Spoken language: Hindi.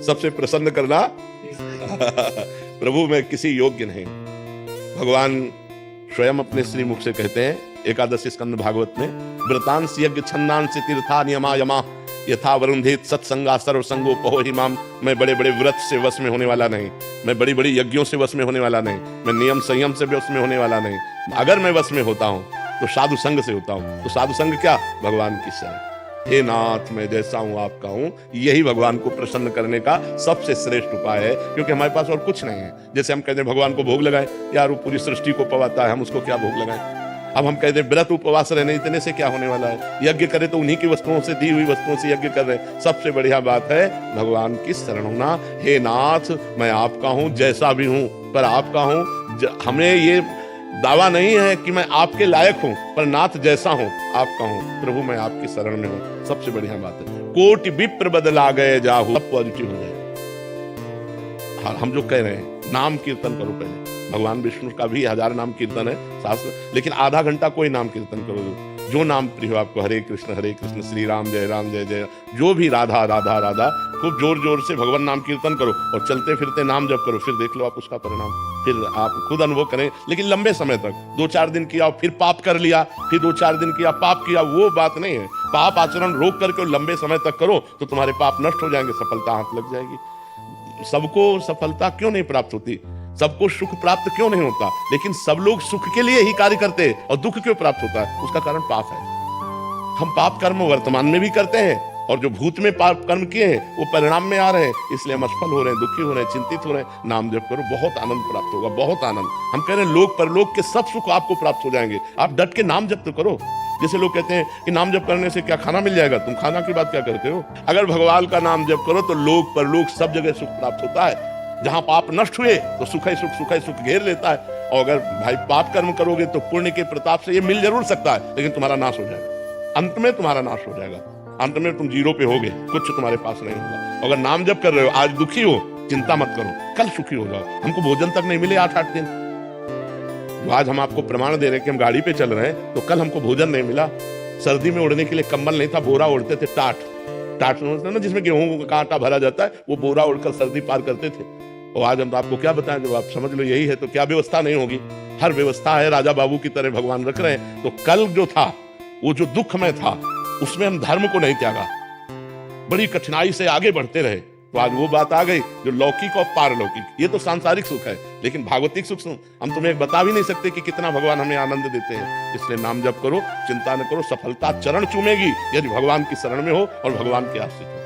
सबसे प्रसन्न करना प्रभु मैं किसी योग्य नहीं। भगवान स्वयं अपने श्रीमुख से कहते हैं एकादशी स्कंद भागवत में, व्रतांश यज्ञ छंदांश तीर्था नियमा यमा यथा वरुंधित सत्संगा सर्वसंगो पहो हिमाम। मैं बड़े बड़े व्रत से वश में होने वाला नहीं, मैं बड़ी बड़ी यज्ञों से वश में होने वाला नहीं, मैं नियम संयम से वश में होने वाला नहीं। अगर मैं वश में होता हूं तो साधु संग से होता हूं। तो साधु संग क्या? भगवान की शरण। हे नाथ मैं जैसा हूं आपका हूं। यही भगवान को प्रसन्न करने का सबसे श्रेष्ठ उपाय है, क्योंकि हमारे पास और कुछ नहीं है। जैसे हम कहते हैं भगवान को भोग लगाए, यार वो पूरी सृष्टि को पवाता है, हम उसको क्या भोग लगाए। अब हम कहते हैं व्रत उपवास रहने, इतने से क्या होने वाला है। यज्ञ करे तो उन्हीं की वस्तुओं से, दी हुई वस्तुओं से यज्ञ कर रहे हैं। सबसे बढ़िया बात है भगवान की शरण होना। हे नाथ मैं आपका हूं, जैसा भी हूं पर आपका हूं। हमें ये दावा नहीं है कि मैं आपके लायक हूं, पर नाथ जैसा हूं आपका हूं। प्रभु मैं आपकी शरण में हूं। सबसे बढ़िया बात है कोटि विप्र बदला गए जाहु, सब पॉजिटिव हो जाए। हम जो कह रहे हैं नाम कीर्तन करो पहले। भगवान विष्णु का भी 1000 नाम कीर्तन है शास्त्र, लेकिन आधा घंटा कोई नाम कीर्तन करो जो नाम प्रिय हो आपको। हरे कृष्ण श्री राम जय जय, जो भी राधा राधा राधा, खूब जोर जोर से भगवान नाम कीर्तन करो और चलते फिरते नाम जप करो। फिर देख लो आप उसका परिणाम, फिर आप खुद अनुभव करें। लेकिन लंबे समय तक 2-4 दिन किया फिर पाप कर लिया, फिर 2-4 दिन किया पाप किया, वो बात नहीं है। पाप आचरण रोक करके लंबे समय तक करो तो तुम्हारे पाप नष्ट हो जाएंगे, सफलता हाथ लग जाएगी। सबको सफलता क्यों नहीं प्राप्त होती, सबको सुख प्राप्त क्यों नहीं होता, लेकिन सब लोग सुख के लिए ही कार्य करते हैं और दुख क्यों प्राप्त होता है? उसका कारण पाप है। हम पाप कर्म वर्तमान में भी करते हैं और जो भूत में पाप कर्म किए हैं वो परिणाम में आ रहे हैं, इसलिए हम असफल हो रहे हैं, दुखी हो रहे हैं, चिंतित हो रहे हैं। नाम जप करो, बहुत आनंद प्राप्त होगा, बहुत आनंद। हम कह रहे हैं लोक परलोक के सब सुख आपको प्राप्त हो जाएंगे। आप डट के नाम जप तो करो। जैसे लोग कहते हैं कि नाम जप करने से क्या खाना मिल जाएगा, तुम खाना की बात क्या करते हो? अगर भगवान का नाम जप करो तो लोक परलोक सब जगह सुख प्राप्त होता है। जहां पाप नष्ट हुए तो सुख ही सुख घेर लेता है। और अगर भाई पाप कर्म करोगे तो पुण्य के प्रताप से ये मिल जरूर सकता है, लेकिन तुम्हारा नाश हो जाएगा। अंत में तुम्हारा नाश हो जाएगा, अंत में तुम जीरो पे होगे, कुछ तुम्हारे पास नहीं होगा। अगर नाम जप कर रहे हो, आज दुखी हो, चिंता मत करो, कल सुखी हो जाओ। हमको भोजन तक नहीं मिले 8-8 दिन, आज हम आपको प्रमाण दे रहे हैं कि हम गाड़ी पे चल रहे हैं, तो कल हमको भोजन नहीं मिला। सर्दी में ओढ़ने के लिए कंबल नहीं था, बोरा ओढ़ते थे, टाट ना जिसमें गेहूं का आटा भरा जाता है, वो बोरा ओढ़कर सर्दी पार करते थे। और आज हम आपको क्या बताएं, जब आप समझ लो यही है तो क्या व्यवस्था नहीं होगी। हर व्यवस्था है, राजा बाबू की तरह भगवान रख रहे हैं। तो कल जो था वो जो दुख में था उसमें हम धर्म को नहीं त्यागा, बड़ी कठिनाई से आगे बढ़ते रहे। तो आज वो बात आ गई जो लौकिक और पारलौकिक, ये तो सांसारिक सुख है, लेकिन भागवतिक सुख हम तुम्हें बता भी नहीं सकते कि कितना भगवान हमें आनंद देते हैं। इसलिए नाम जप करो, चिंता न करो, सफलता चरण चूमेगी यदि भगवान की शरण में हो और भगवान के आश्रित हो।